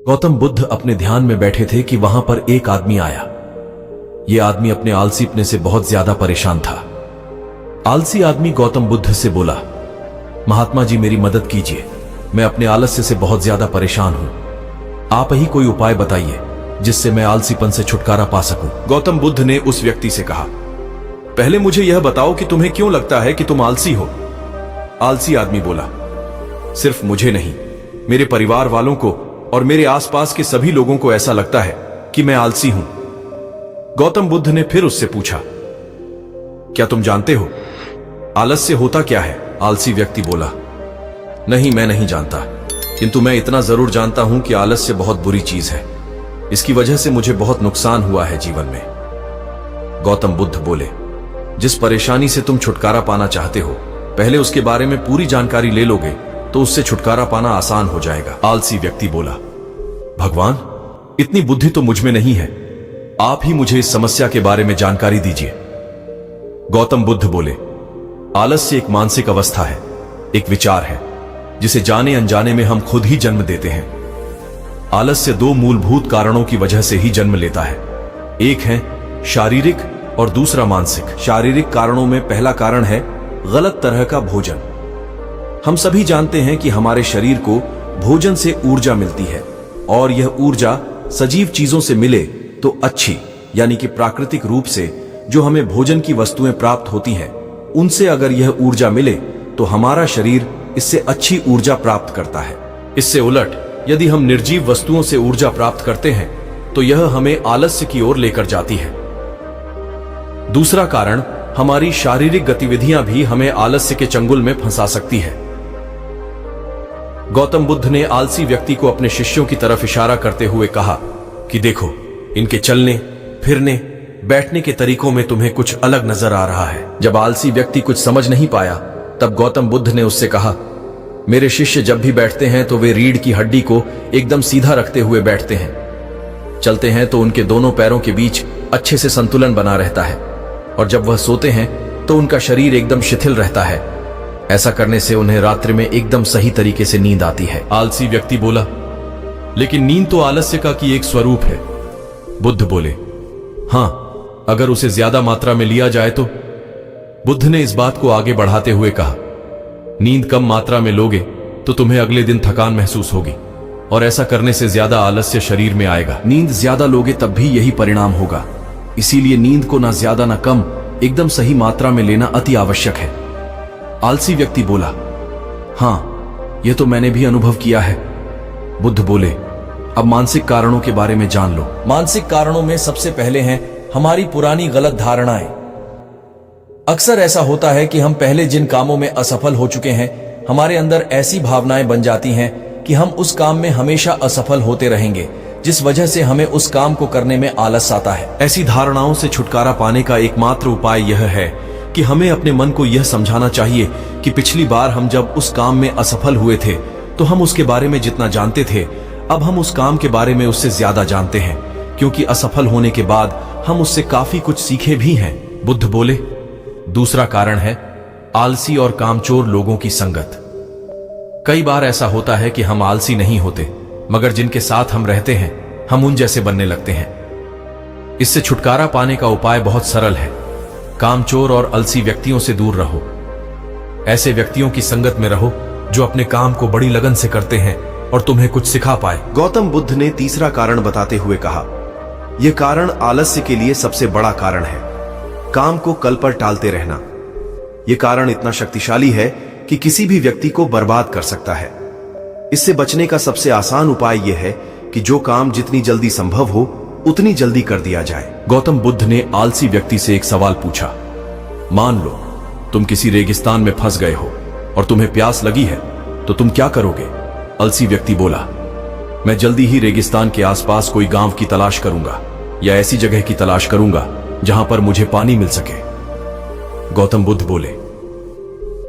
गौतम बुद्ध अपने ध्यान में बैठे थे कि वहां पर एक आदमी आया। यह आदमी अपने आलसीपने से बहुत ज्यादा परेशान था। आलसी आदमी गौतम बुद्ध से बोला, महात्मा जी मेरी मदद कीजिए, मैं अपने आलस्य से बहुत ज्यादा परेशान हूं। आप ही कोई उपाय बताइए जिससे मैं आलसीपन से छुटकारा पा सकूं। गौतम बुद्ध ने उस व्यक्ति से कहा, पहले मुझे यह बताओ कि तुम्हें क्यों लगता है कि तुम आलसी हो। आलसी आदमी बोला, सिर्फ मुझे नहीं, मेरे परिवार वालों को और मेरे आसपास के सभी लोगों को ऐसा लगता है कि मैं आलसी हूं। गौतम बुद्ध ने फिर उससे पूछा, क्या तुम जानते हो आलस्य होता क्या है? आलसी व्यक्ति बोला, नहीं मैं नहीं जानता, किंतु मैं इतना जरूर जानता हूं कि आलस्य बहुत बुरी चीज है। इसकी वजह से मुझे बहुत नुकसान हुआ है जीवन में। गौतम बुद्ध बोले, जिस परेशानी से तुम छुटकारा पाना चाहते हो, पहले उसके बारे में पूरी जानकारी ले लोगे तो उससे छुटकारा पाना आसान हो जाएगा। आलसी व्यक्ति बोला, भगवान इतनी बुद्धि तो मुझ में नहीं है, आप ही मुझे इस समस्या के बारे में जानकारी दीजिए। गौतम बुद्ध बोले, आलस्य एक मानसिक अवस्था है, एक विचार है जिसे जाने अनजाने में हम खुद ही जन्म देते हैं। आलस्य दो मूलभूत कारणों की वजह से ही जन्म लेता है, एक है शारीरिक और दूसरा मानसिक। शारीरिक कारणों में पहला कारण है गलत तरह का भोजन। हम सभी जानते हैं कि हमारे शरीर को भोजन से ऊर्जा मिलती है और यह ऊर्जा सजीव चीजों से मिले तो अच्छी, यानी कि प्राकृतिक रूप से जो हमें भोजन की वस्तुएं प्राप्त होती हैं, उनसे अगर यह ऊर्जा मिले तो हमारा शरीर इससे अच्छी ऊर्जा प्राप्त करता है। इससे उलट यदि हम निर्जीव वस्तुओं से ऊर्जा प्राप्त करते हैं तो यह हमें आलस्य की ओर लेकर जाती है। दूसरा कारण, हमारी शारीरिक गतिविधियां भी हमें आलस्य के चंगुल में फंसा सकती है। गौतम बुद्ध ने आलसी व्यक्ति को अपने शिष्यों की तरफ इशारा करते हुए कहा कि देखो, इनके चलने फिरने बैठने के तरीकों में तुम्हें कुछ अलग नजर आ रहा है। जब आलसी व्यक्ति कुछ समझ नहीं पाया तब गौतम बुद्ध ने उससे कहा, मेरे शिष्य जब भी बैठते हैं तो वे रीढ़ की हड्डी को एकदम सीधा रखते हुए बैठते हैं। चलते हैं तो उनके दोनों पैरों के बीच अच्छे से संतुलन बना रहता है, और जब वह सोते हैं तो उनका शरीर एकदम शिथिल रहता है। ऐसा करने से उन्हें रात्रि में एकदम सही तरीके से नींद आती है। आलसी व्यक्ति बोला, लेकिन नींद तो आलस्य का की एक स्वरूप है। बुद्ध बोले, हां, अगर उसे ज्यादा मात्रा में लिया जाए तो। बुद्ध ने इस बात को आगे बढ़ाते हुए कहा, नींद कम मात्रा में लोगे तो तुम्हें अगले दिन थकान महसूस होगी, और ऐसा करने से ज्यादा आलस्य शरीर में आएगा। नींद ज्यादा लोगे तब भी यही परिणाम होगा। इसीलिए नींद को ना ज्यादा ना कम, एकदम सही मात्रा में लेना अति आवश्यक है। आलसी व्यक्ति बोला, हां, यह तो मैंने भी अनुभव किया है। बुद्ध बोले, अब मानसिक कारणों के बारे में जान लो। मानसिक कारणों में सबसे पहले हैं हमारी पुरानी गलत धारणाएं। अक्सर ऐसा होता है कि हम पहले जिन कामों में असफल हो चुके हैं, हमारे अंदर ऐसी भावनाएं बन जाती हैं कि हम उस काम में हमेशा असफल होते रहेंगे, जिस वजह से हमें उस काम को करने में आलस आता है। ऐसी धारणाओं से छुटकारा पाने का एकमात्र उपाय यह है कि हमें अपने मन को यह समझाना चाहिए कि पिछली बार हम जब उस काम में असफल हुए थे तो हम उसके बारे में जितना जानते थे, अब हम उस काम के बारे में उससे ज्यादा जानते हैं, क्योंकि असफल होने के बाद हम उससे काफी कुछ सीखे भी हैं। बुद्ध बोले, दूसरा कारण है आलसी और कामचोर लोगों की संगत। कई बार ऐसा होता है कि हम आलसी नहीं होते, मगर जिनके साथ हम रहते हैं हम उन जैसे बनने लगते हैं। इससे छुटकारा पाने का उपाय बहुत सरल है, कामचोर और आलसी व्यक्तियों से दूर रहो। ऐसे व्यक्तियों की संगत में रहो जो अपने काम को बड़ी लगन से करते हैं और तुम्हें कुछ सिखा पाए। गौतम बुद्ध ने तीसरा कारण बताते हुए कहा, यह कारण आलस्य के लिए सबसे बड़ा कारण है, काम को कल पर टालते रहना। यह कारण इतना शक्तिशाली है कि किसी भी व्यक्ति को बर्बाद कर सकता है। इससे बचने का सबसे आसान उपाय यह है कि जो काम जितनी जल्दी संभव हो उतनी जल्दी कर दिया जाए। गौतम बुद्ध ने आलसी व्यक्ति से एक सवाल पूछा, मान लो तुम किसी रेगिस्तान में फंस गए हो और तुम्हें प्यास लगी है, तो तुम क्या करोगे? आलसी व्यक्ति बोला, मैं जल्दी ही रेगिस्तान के आसपास कोई गांव की तलाश करूंगा या ऐसी जगह की तलाश करूंगा जहां पर मुझे पानी मिल सके। गौतम बुद्ध बोले,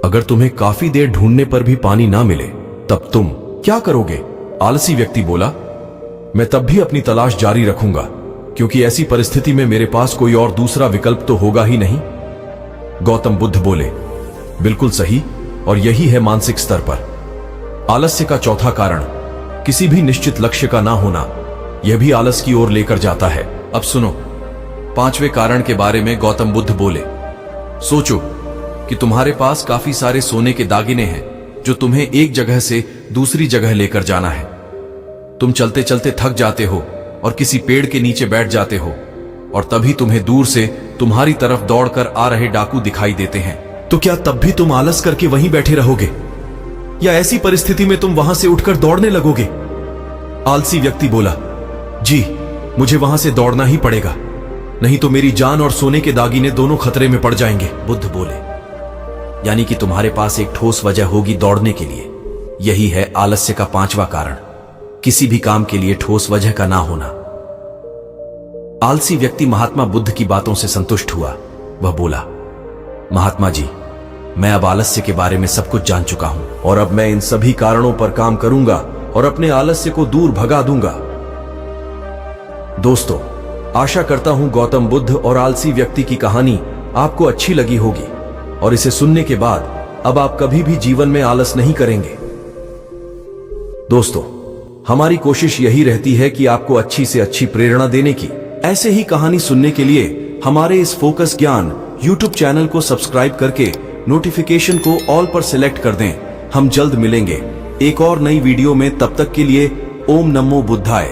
अगर तुम्हें काफी देर ढूंढने पर भी पानी ना मिले तब तुम क्या करोगे? आलसी व्यक्ति बोला, मैं तब भी अपनी तलाश जारी रखूंगा, क्योंकि ऐसी परिस्थिति में मेरे पास कोई और दूसरा विकल्प तो होगा ही नहीं। गौतम बुद्ध बोले, बिल्कुल सही, और यही है मानसिक स्तर पर आलस्य का चौथा कारण, किसी भी निश्चित लक्ष्य का ना होना, यह भी आलस की ओर लेकर जाता है। अब सुनो, 5वें कारण के बारे में गौतम बुद्ध बोले। सोचो कि तुम्हारे पास काफी सारे सोने के दागिने हैं जो तुम्हें एक जगह से दूसरी जगह लेकर जाना है। तुम चलते चलते थक जाते हो और किसी पेड़ के नीचे बैठ जाते हो, और तभी तुम्हें दूर से तुम्हारी तरफ दौड़कर आ रहे डाकू दिखाई देते हैं। तो क्या तब भी तुम आलस करके वहीं बैठे रहोगे, या ऐसी परिस्थिति में तुम वहां से उठकर दौड़ने लगोगे? आलसी व्यक्ति बोला, जी मुझे वहां से दौड़ना ही पड़ेगा, नहीं तो मेरी जान और सोने के दागिने दोनों खतरे में पड़ जाएंगे। बुद्ध बोले, यानी कि तुम्हारे पास एक ठोस वजह होगी दौड़ने के लिए। यही है आलस्य का 5वां कारण, किसी भी काम के लिए ठोस वजह का ना होना। आलसी व्यक्ति महात्मा बुद्ध की बातों से संतुष्ट हुआ। वह बोला, महात्मा जी, मैं अब आलस्य के बारे में सब कुछ जान चुका हूं, और अब मैं इन सभी कारणों पर काम करूंगा और अपने आलस्य को दूर भगा दूंगा। दोस्तों, आशा करता हूं गौतम बुद्ध और आलसी व्यक्ति की कहानी आपको अच्छी लगी होगी, और इसे सुनने के बाद अब आप कभी भी जीवन में आलस नहीं करेंगे। दोस्तों, हमारी कोशिश यही रहती है कि आपको अच्छी से अच्छी प्रेरणा देने की। ऐसे ही कहानी सुनने के लिए हमारे इस फोकस ज्ञान YouTube चैनल को सब्सक्राइब करके नोटिफिकेशन को ऑल पर सिलेक्ट कर दें। हम जल्द मिलेंगे एक और नई वीडियो में। तब तक के लिए ओम नमो बुद्धाय।